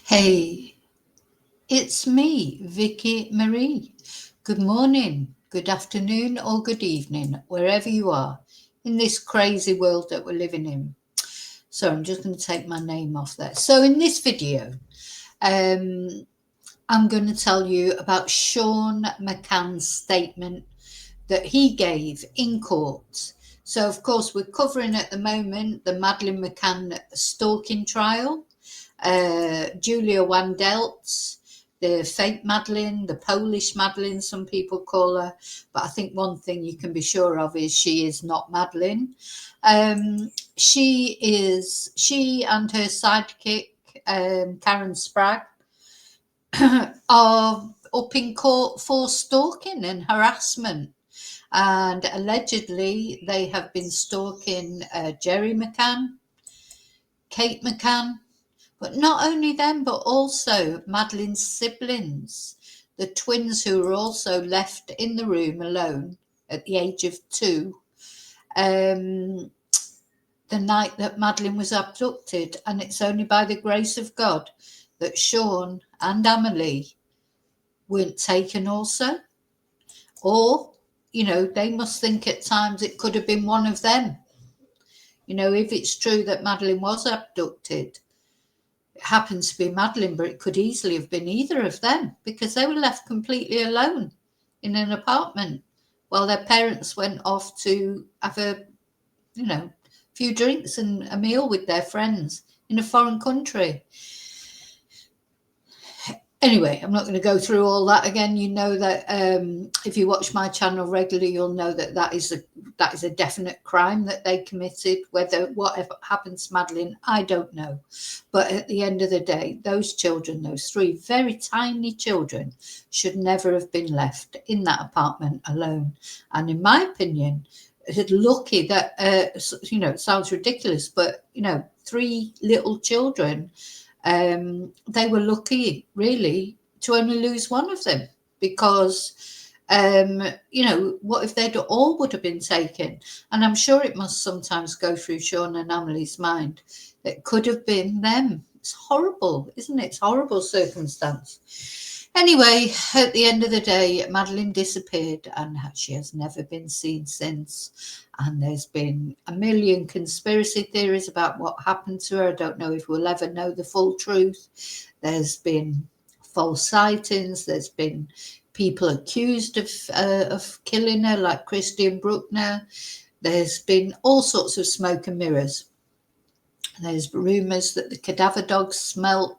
Hey, it's me, Vicky Marie. Good morning, good afternoon, or good evening, wherever you are in this crazy world that we're living in. So I'm just going to take my name off there. So in this video, um, I'm going to tell you about Sean McCann's statement that he gave in court. So of course we're covering at the moment the Madeleine McCann stalking trial. Julia Wandelt, the fake Madeleine, the Polish Madeleine, some people call her. But I think one thing you can be sure of is she is not Madeleine. She and her sidekick, Karen Spragg, are up in court for stalking and harassment. And allegedly, they have been stalking Gerry McCann, Kate McCann, but not only them, but also Madeleine's siblings, the twins who were also left in the room alone at the age of 2, the night that Madeleine was abducted. And it's only by the grace of God that Sean and Amelie weren't taken also. Or, they must think at times it could have been one of them. If it's true that Madeleine was abducted, it happens to be Madeleine, but it could easily have been either of them because they were left completely alone in an apartment while their parents went off to have a few drinks and a meal with their friends in a foreign country. Anyway, I'm not going to go through all that again. You know that if you watch my channel regularly, you'll know that that is a definite crime that they committed. Whatever happens to Madeleine, I don't know. But at the end of the day, those children, those 3 very tiny children, should never have been left in that apartment alone. And in my opinion, it's lucky that, it sounds ridiculous, but, 3 little children, they were lucky really to only lose one of them because what if they'd all would have been taken? And I'm sure it must sometimes go through Sean and Amelie's mind that could have been them. It's horrible, isn't it? It's horrible circumstance. Anyway, at the end of the day, Madeleine disappeared and she has never been seen since. And there's been a million conspiracy theories about what happened to her. I don't know if we'll ever know the full truth. There's been false sightings. There's been people accused of killing her, like Christian Bruckner. There's been all sorts of smoke and mirrors. There's rumours that the cadaver dogs smelt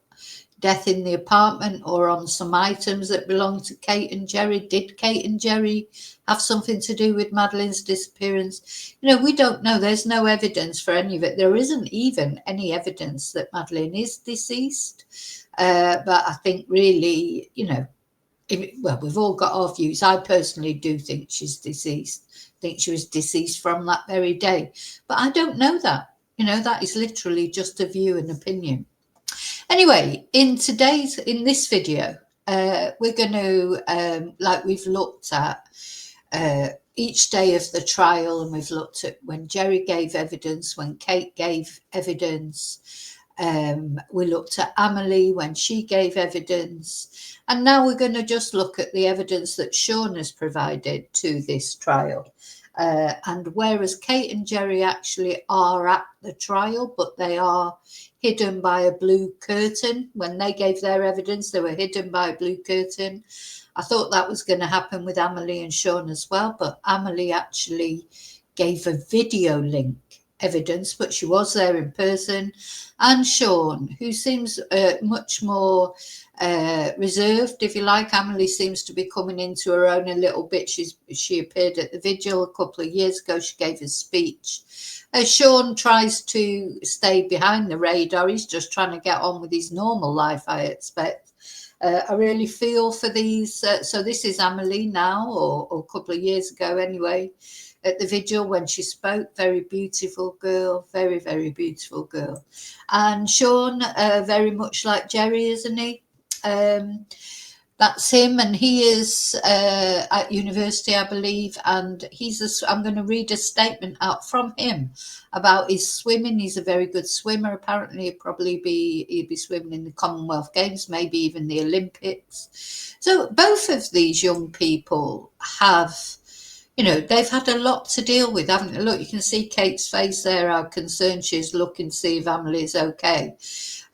death in the apartment or on some items that belonged to Kate and Gerry. Did Kate and Gerry have something to do with Madeleine's disappearance? We don't know. There's no evidence for any of it. There isn't even any evidence that Madeleine is deceased. But I think really, we've all got our views. I personally do think she's deceased. I think she was deceased from that very day. But I don't know that. That is literally just a view and opinion. Anyway, in this video, we're going to, like we've looked at each day of the trial, and we've looked at when Gerry gave evidence, when Kate gave evidence. We looked at Amelie when she gave evidence. And now we're going to just look at the evidence that Sean has provided to this trial. And whereas Kate and Gerry actually are at the trial, but they are hidden by a blue curtain. When they gave their evidence, they were hidden by a blue curtain. I thought that was going to happen with Amelie and Sean as well, but Amelie actually gave a video link evidence, but she was there in person. And Sean, who seems much more reserved, if you like. Amelie seems to be coming into her own a little bit. She appeared at the vigil a couple of years ago. She gave a speech. Sean tries to stay behind the radar. He's just trying to get on with his normal life, I expect. I really feel for these. So this is Amelie now, or a couple of years ago anyway, at the vigil when she spoke. Very beautiful girl, very, very beautiful girl. And Sean, very much like Gerry, isn't he? That's him, and he is at university, I believe, and I'm going to read a statement out from him about his swimming. He's a very good swimmer. Apparently, he'd be swimming in the Commonwealth Games, maybe even the Olympics. So both of these young people have, they've had a lot to deal with, haven't they? Look, you can see Kate's face there, how concerned she is, looking to see if Emily's okay.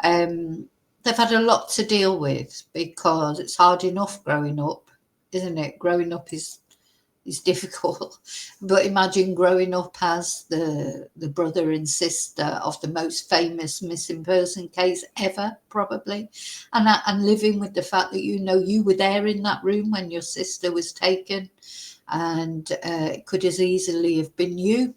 They've had a lot to deal with, because it's hard enough growing up, isn't it? Growing up is difficult, but imagine growing up as the brother and sister of the most famous missing person case ever, probably, and living with the fact that you were there in that room when your sister was taken, and it could as easily have been you.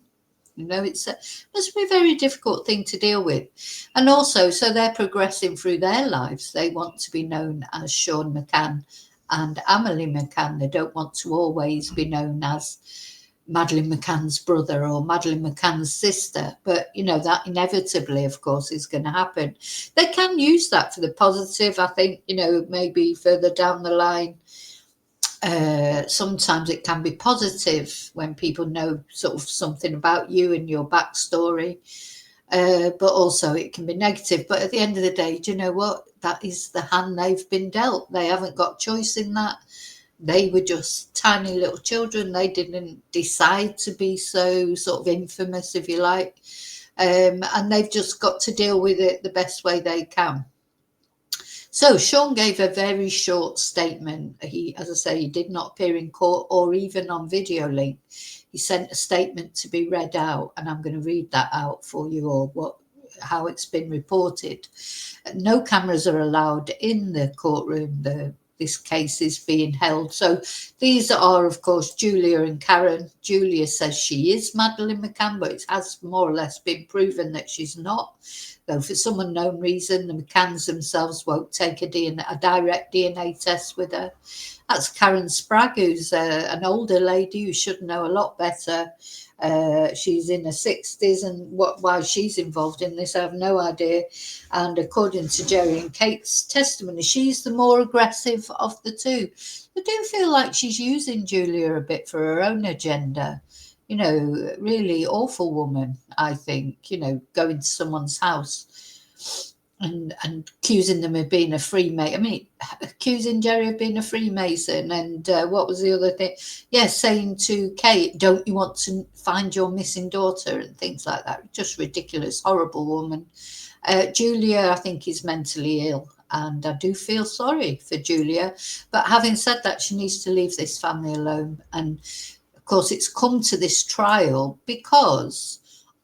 It must be a very difficult thing to deal with. And also, so they're progressing through their lives. They want to be known as Sean McCann and Emily McCann. They don't want to always be known as Madeleine McCann's brother or Madeleine McCann's sister. But, that inevitably, of course, is going to happen. They can use that for the positive. I think, maybe further down the line, sometimes it can be positive when people know sort of something about you and your backstory, but also it can be negative. But at the end of the day, do you know what? That is the hand they've been dealt. They haven't got choice in that. They were just tiny little children. They didn't decide to be so sort of infamous, if you like, and they've just got to deal with it the best way they can. So Sean gave a very short statement. As I say, he did not appear in court or even on video link. He sent a statement to be read out, and I'm going to read that out for you all, how it's been reported. No cameras are allowed in the courtroom. This case is being held. So these are, of course, Julia and Karen. Julia says she is Madeleine McCann, but it has more or less been proven that she's not. Though for some unknown reason, the McCanns themselves won't take a direct DNA test with her. That's Karen Spragg, who's an older lady who should know a lot better. She's in her 60s, and why she's involved in this, I have no idea. And according to Gerry and Kate's testimony, she's the more aggressive of the two. I do feel like she's using Julia a bit for her own agenda. Really awful woman, I think, going to someone's house and accusing them of being a Freemason. I mean, accusing Gerry of being a Freemason. And what was the other thing? Saying to Kate, don't you want to find your missing daughter, and things like that. Just ridiculous, horrible woman. Julia, I think, is mentally ill, and I do feel sorry for Julia. But having said that, she needs to leave this family alone. And of course, it's come to this trial because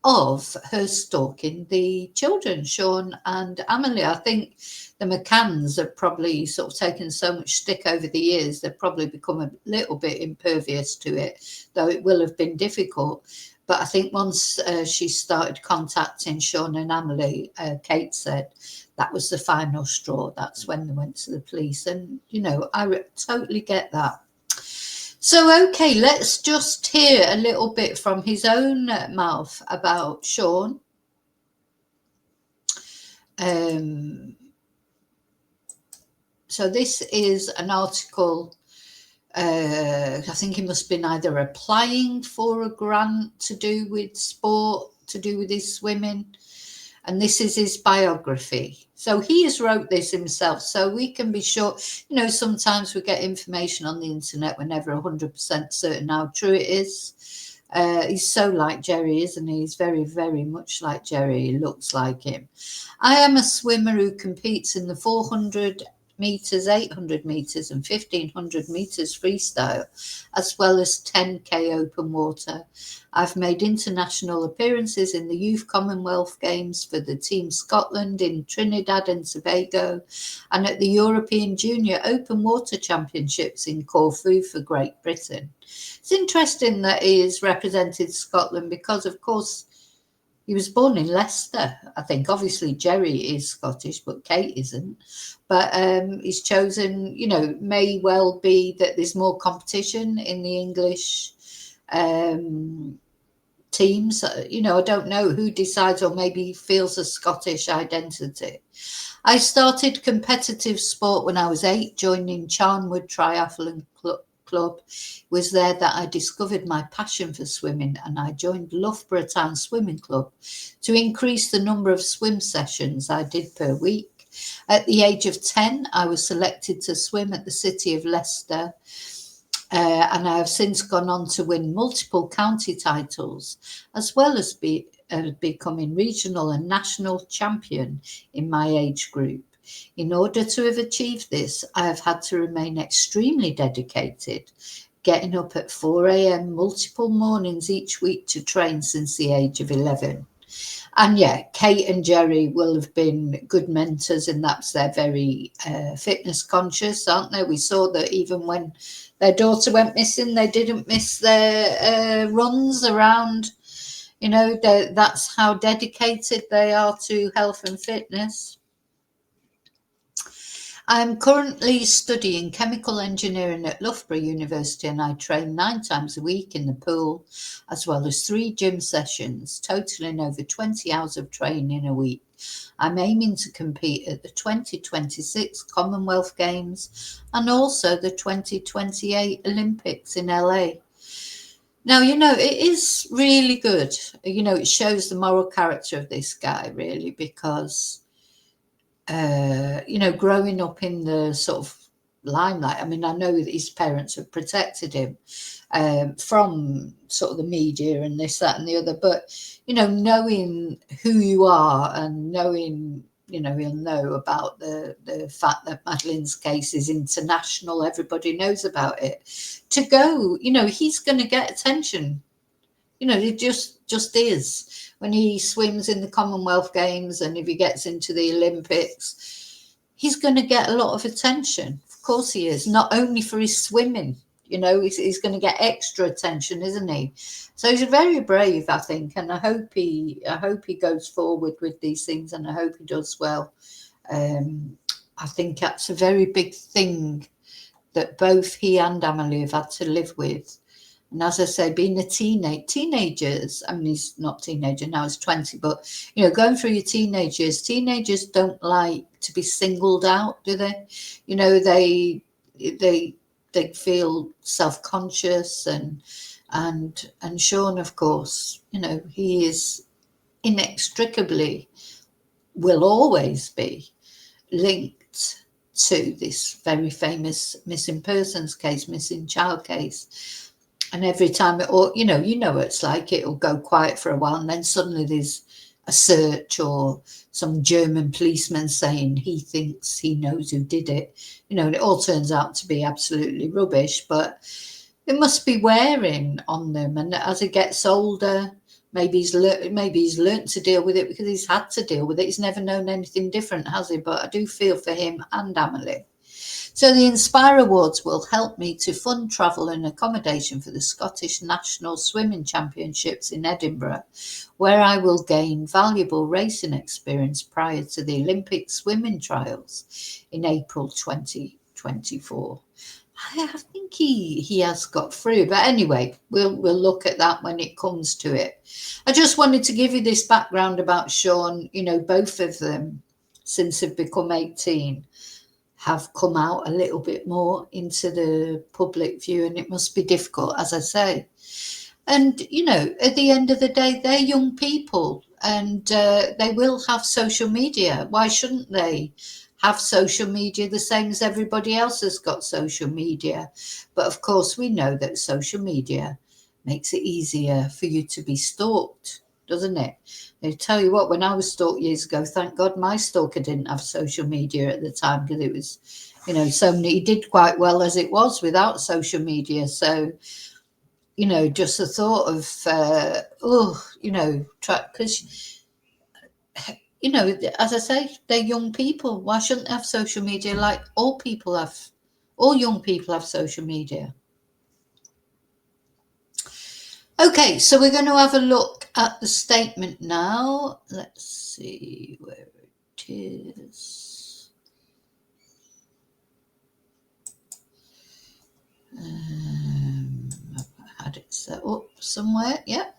of her stalking the children, Sean and Emily. I think the McCanns have probably sort of taken so much stick over the years, they've probably become a little bit impervious to it, though it will have been difficult. But I think once she started contacting Sean and Emily, Kate said that was the final straw. That's when they went to the police. And, I totally get that. So, okay, let's just hear a little bit from his own mouth about Sean. So this is an article. I think he must have been either applying for a grant to do with sport, to do with his swimming. And this is his biography. So he has wrote this himself, so we can be sure. Sometimes we get information on the internet, we're never 100% certain how true it is. He's so like Gerry, isn't he? He's very, very much like Gerry. He looks like him. I am a swimmer who competes in the 400 meters, 800 meters and 1500 meters freestyle, as well as 10k open water. I've made international appearances in the Youth Commonwealth Games for the Team Scotland in Trinidad and Tobago, and at the European Junior Open Water Championships in Corfu for Great Britain. It's interesting that he has represented Scotland because, of course, he was born in Leicester. I think obviously Gerry is Scottish, but Kate isn't. But he's chosen, may well be that there's more competition in the English teams. I don't know who decides, or maybe feels a Scottish identity. I started competitive sport when I was 8, joining Charnwood Triathlon Club. It was there that I discovered my passion for swimming, and I joined Loughborough Town Swimming Club to increase the number of swim sessions I did per week. At the age of 10, I was selected to swim at the City of Leicester, and I have since gone on to win multiple county titles, as well as becoming regional and national champion in my age group. In order to have achieved this, I have had to remain extremely dedicated, getting up at 4 a.m. multiple mornings each week to train since the age of 11. And yeah, Kate and Gerry will have been good mentors, and that's they're very fitness conscious, aren't they? We saw that even when their daughter went missing, they didn't miss their runs around. You know, that's how dedicated they are to health and fitness. I'm currently studying chemical engineering at Loughborough University, and I train 9 times a week in the pool, as well as 3 gym sessions, totaling over 20 hours of training a week. I'm aiming to compete at the 2026 Commonwealth Games and also the 2028 Olympics in LA. Now, you know, it is really good. You know, it shows the moral character of this guy, really, because you know, growing up in the sort of limelight. I mean, I know that his parents have protected him from sort of the media and this, that, and the other. But, you know, knowing who you are and knowing, you know, he'll know about the fact that Madeleine's case is international. Everybody knows about it. To go, you know, he's going to get attention. You know, it just is. When he swims in the Commonwealth Games and if he gets into the Olympics, he's going to get a lot of attention. Of course he is, not only for his swimming, you know, he's going to get extra attention, isn't he? So he's very brave, I think, and I hope he goes forward with these things, and I hope he does well. I think that's a very big thing that both he and Amelie have had to live with. And as I say, being a teenagers, I mean, he's not a teenager now, he's 20, but, you know, going through your teenagers don't like to be singled out, do they? You know, they feel self-conscious, and Sean, of course, you know, he is inextricably, will always be linked to this very famous missing persons case, missing child case. And every time you know what it's like, it'll go quiet for a while, and then suddenly there's a search or some German policeman saying he thinks he knows who did it. You know, and it all turns out to be absolutely rubbish, but it must be wearing on them. And as he gets older, maybe he's learnt to deal with it because he's had to deal with it. He's never known anything different, has he? But I do feel for him and Amelie. So the Inspire Awards will help me to fund travel and accommodation for the Scottish National Swimming Championships in Edinburgh, where I will gain valuable racing experience prior to the Olympic swimming trials in April 2024. I think he has got through, but anyway, we'll look at that when it comes to it. I just wanted to give you this background about Sean. You know, both of them, since they've become 18, have come out a little bit more into the public view, and it must be difficult, as I say. And, you know, at the end of the day, they're young people, and they will have social media. Why shouldn't they have social media the same as everybody else has got social media? But of course, we know that social media makes it easier for you to be stalked, doesn't it? I tell you what, when I was stalked years ago, thank God my stalker didn't have social media at the time, because it was, you know, so many, he did quite well as it was without social media. So, you know, just the thought of, you know, because, you know, as I say, they're young people. Why shouldn't they have social media like all young people have social media? Okay, so we're going to have a look at the statement now. Let's see where it is. I've had it set up somewhere. Yeah.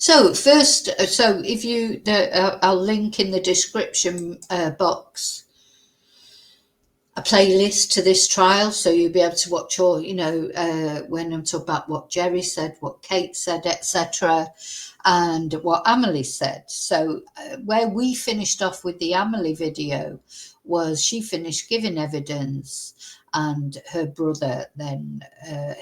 So first, so if you, I'll link in the description box a playlist to this trial, so you'll be able to watch all, when I'm talking about what Gerry said, what Kate said, etc., and what Amelie said. So where we finished off with the Amelie video was she finished giving evidence, and her brother then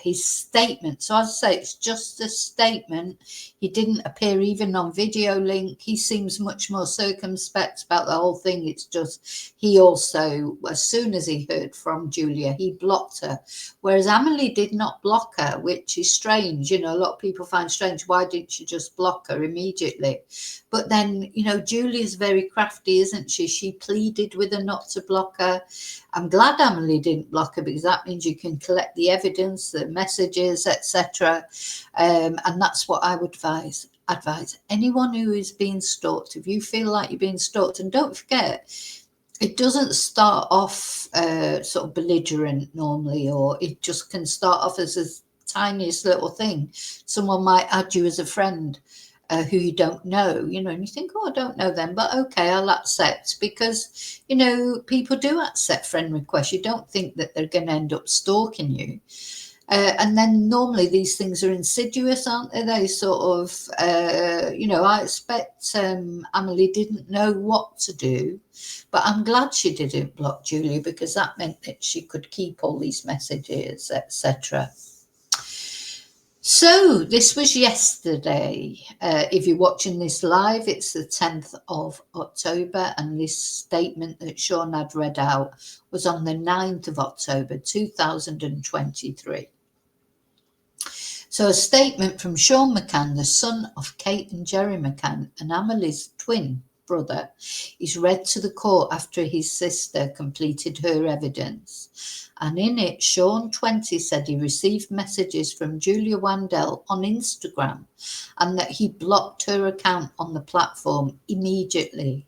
his statement. So as I say, it's just a statement. He didn't appear even on video link. He seems much more circumspect about the whole thing. It's just he also, as soon as he heard from Julia, he blocked her, whereas Amelie did not block her, which is strange. A lot of people find strange, why didn't she just block her immediately? But then, Julia's very crafty, isn't she? She pleaded with her not to block her. I'm glad Amelie didn't block her, because that means you can collect the evidence, the messages, etc. And that's what I would advise anyone who is being stalked. If you feel like you're being stalked, and don't forget, it doesn't start off sort of belligerent normally, or it just can start off as a tiniest little thing. Someone might add you as a friend who you don't know, and you think, oh, I don't know them, but okay, I'll accept, because, people do accept friend requests. You don't think that they're going to end up stalking you. And then normally these things are insidious, aren't they? They sort of, I expect Amelie didn't know what to do, but I'm glad she didn't block Julia, because that meant that she could keep all these messages, etc. So this was yesterday. If you're watching this live, it's the 10th of October, and this statement that Sean had read out was on the 9th of October 2023. So a statement from Sean McCann, the son of Kate and Gerry McCann and Amelie's twin brother, is read to the court after his sister completed her evidence. And in it, Sean, 20, said he received messages from Julia Wandelt on Instagram, and that he blocked her account on the platform immediately.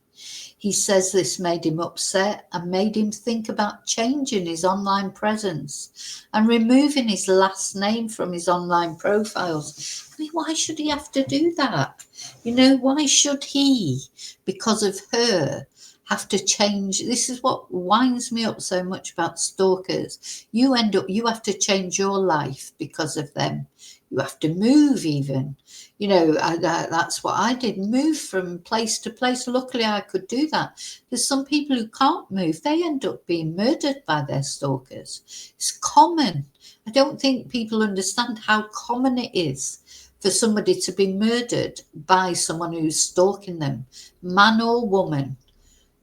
He says this made him upset and made him think about changing his online presence and removing his last name from his online profiles. I mean, why should he have to do that? Why should he, because of her, have to change? This is what winds me up so much about stalkers. You have to change your life because of them. You have to move even. That's what I did, move from place to place. Luckily, I could do that. There's some people who can't move. They end up being murdered by their stalkers. It's common. I don't think people understand how common it is for somebody to be murdered by someone who's stalking them, man or woman.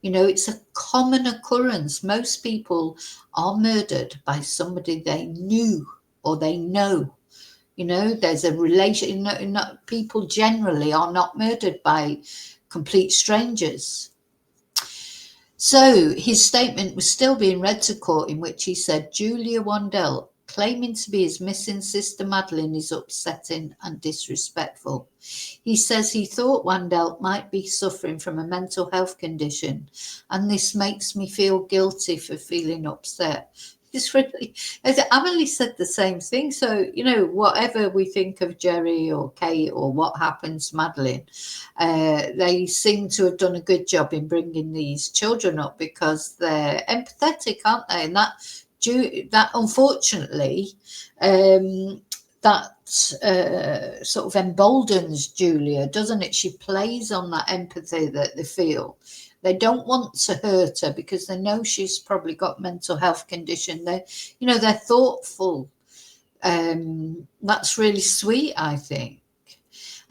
It's a common occurrence. Most people are murdered by somebody they knew or they know. There's a relation. People generally are not murdered by complete strangers. So his statement was still being read to court, in which he said Julia Wandelt claiming to be his missing sister Madeleine is upsetting and disrespectful. He says he thought Wandelt might be suffering from a mental health condition, and this makes me feel guilty for feeling upset. It's really, Amelie said the same thing. So, whatever we think of Gerry or Kate or what happens to Madeleine, they seem to have done a good job in bringing these children up, because they're empathetic, aren't they? And that unfortunately, that sort of emboldens Julia, doesn't it? She plays on that empathy that they feel. They don't want to hurt her because they know she's probably got mental health condition. They're thoughtful. That's really sweet, I think.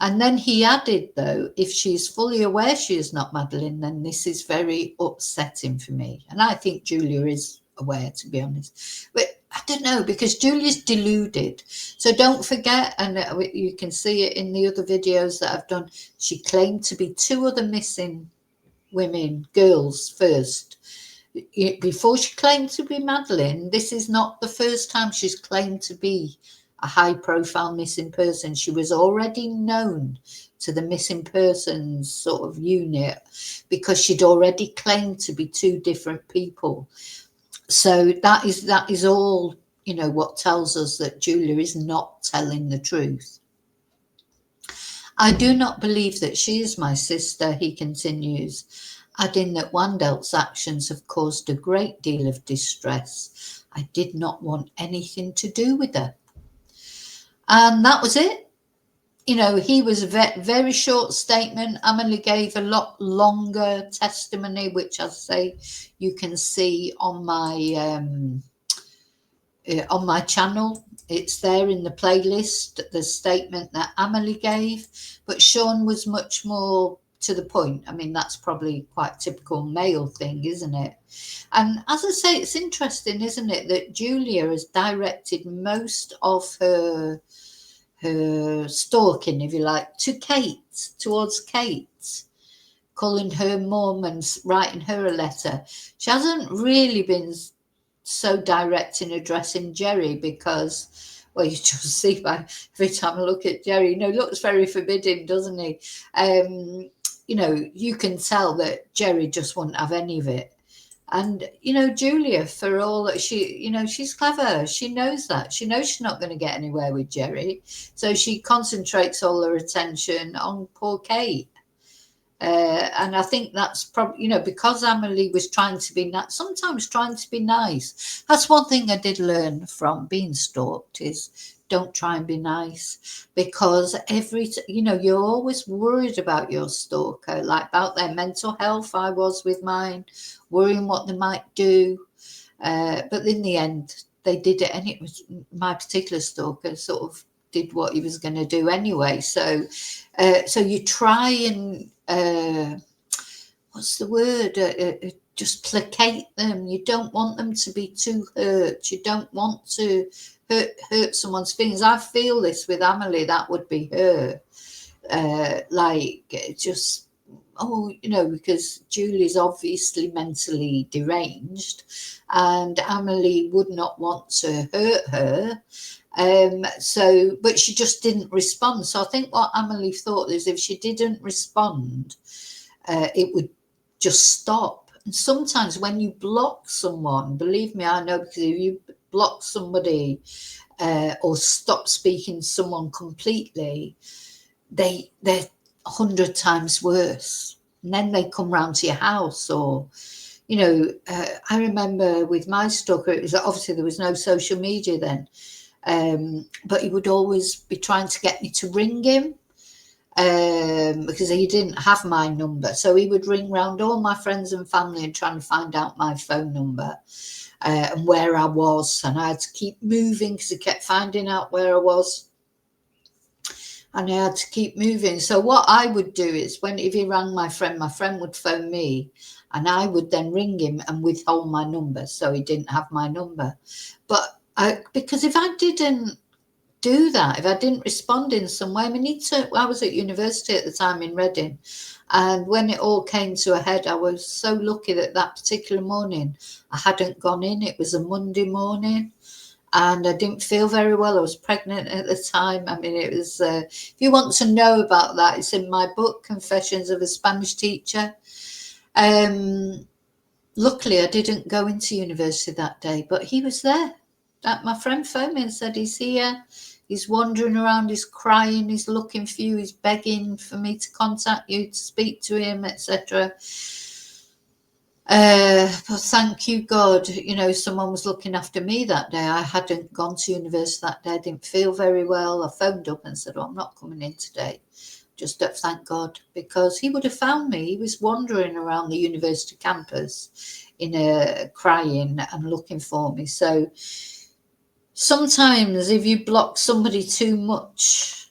And then he added, though, if she's fully aware she is not Madeleine, then this is very upsetting for me. And I think Julia is aware, to be honest. But I don't know, because Julia's deluded. So don't forget, and you can see it in the other videos that I've done, she claimed to be two other missing girls first. Before she claimed to be Madeleine, this is not the first time she's claimed to be a high-profile missing person. She was already known to the missing persons sort of unit, because she'd already claimed to be two different people. So that is all, what tells us that Julia is not telling the truth. I do not believe that she is my sister, he continues, adding that Wandelt's actions have caused a great deal of distress. I did not want anything to do with her. And that was it. You know, he was a very short statement. Emily gave a lot longer testimony, which I say you can see on my channel. It's there in the playlist, the statement that Emily gave, but Sean was much more to the point. I mean, that's probably quite typical male thing, isn't it? And as I say, it's interesting, isn't it, that Julia has directed most of her stalking, if you like, to Kate, towards Kate, calling her mum and writing her a letter. She hasn't really been so direct in addressing Gerry because, well, you just see by every time I look at Gerry, he looks very forbidding, doesn't he? You can tell that Gerry just wouldn't have any of it. And, Julia, for all that she's clever. She knows that. She knows she's not going to get anywhere with Gerry. So she concentrates all her attention on poor Kate. And I think that's probably, because Emily was trying to be sometimes trying to be nice. That's one thing I did learn from being stalked is don't try and be nice, because you're always worried about your stalker, like about their mental health. I was with mine, worrying what they might do. But in the end, they did it. And it was my particular stalker sort of did what he was going to do anyway. So you try and, what's the word? Just placate them. You don't want them to be too hurt. You don't want to hurt someone's feelings. I feel this with Emily. That would be her. Because Julie's obviously mentally deranged, and Emily would not want to hurt her. But she just didn't respond. So I think what Emily thought is if she didn't respond, it would just stop. And sometimes when you block someone, believe me, I know, because if you block somebody or stop speaking to someone completely, they're 100 times worse. And then they come round to your house, or I remember with my stalker, it was obviously there was no social media then. But he would always be trying to get me to ring him because he didn't have my number. So he would ring round all my friends and family and try and find out my phone number and where I was. And I had to keep moving because he kept finding out where I was. And I had to keep moving. So what I would do is if he rang my friend would phone me, and I would then ring him and withhold my number so he didn't have my number. But because if I didn't do that, if I didn't respond in some way, I was at university at the time in Reading, and when it all came to a head, I was so lucky that particular morning I hadn't gone in. It was a Monday morning, and I didn't feel very well. I was pregnant at the time. I mean, it was, if you want to know about that, it's in my book, Confessions of a Spanish Teacher. Luckily, I didn't go into university that day, but he was there. My friend phoned me and said, he's here. He's wandering around, he's crying, he's looking for you, he's begging for me to contact you, to speak to him, etc. But thank you, God, someone was looking after me that day. I hadn't gone to university that day. I didn't feel very well. I phoned up and said, I'm not coming in today. Just thank God, because he would have found me. He was wandering around the university campus crying and looking for me. So sometimes if you block somebody too much,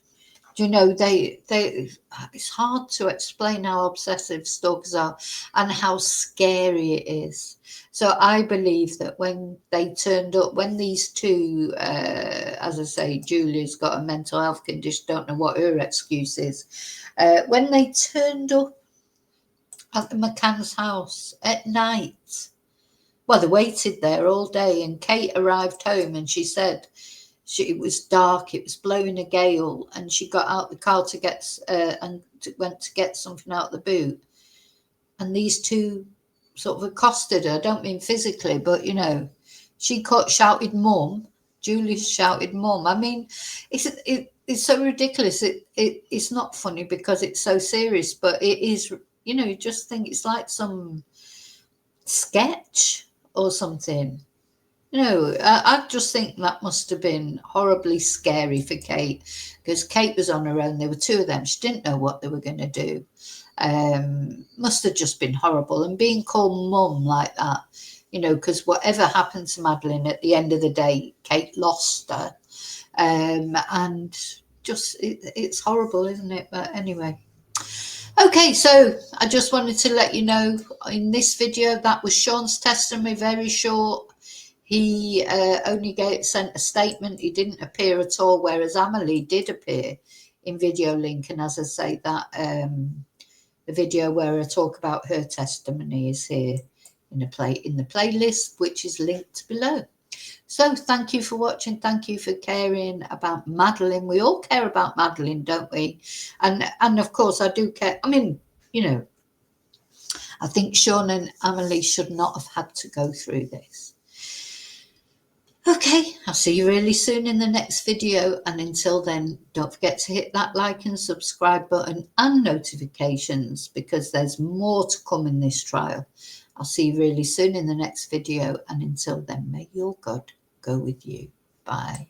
it's hard to explain how obsessive stalkers are and how scary it is. So I believe that when they turned up, when these two, as I say, Julia's got a mental health condition, don't know what her excuse is. When they turned up at the McCann's house at night, well, they waited there all day, and Kate arrived home and she said it was dark, it was blowing a gale, and she got out the car to get went to get something out the boot, and these two sort of accosted her. I don't mean physically, but she shouted "Mum." Julie shouted "Mum." I mean, it's so ridiculous. It's not funny because it's so serious, but it is, you just think it's like some sketch or something. I just think that must have been horribly scary for Kate, because Kate was on her own. There were two of them. She didn't know what they were going to do. Must have just been horrible. And being called mum like that, because whatever happened to Madeleine, at the end of the day, Kate lost her. And just, it's horrible, isn't it? But anyway. Okay, so I just wanted to let you know in this video, that was Sean's testimony, very short. He only sent a statement. He didn't appear at all, whereas Amelie did appear in video link. And as I say, that the video where I talk about her testimony is here in the playlist, which is linked below. So thank you for watching. Thank you for caring about Madeleine. We all care about Madeleine, don't we? And of course, I do care. I mean, I think Sean and Amelie should not have had to go through this. Okay, I'll see you really soon in the next video. And until then, don't forget to hit that like and subscribe button and notifications, because there's more to come in this trial. I'll see you really soon in the next video. And until then, may your God go with you. Bye.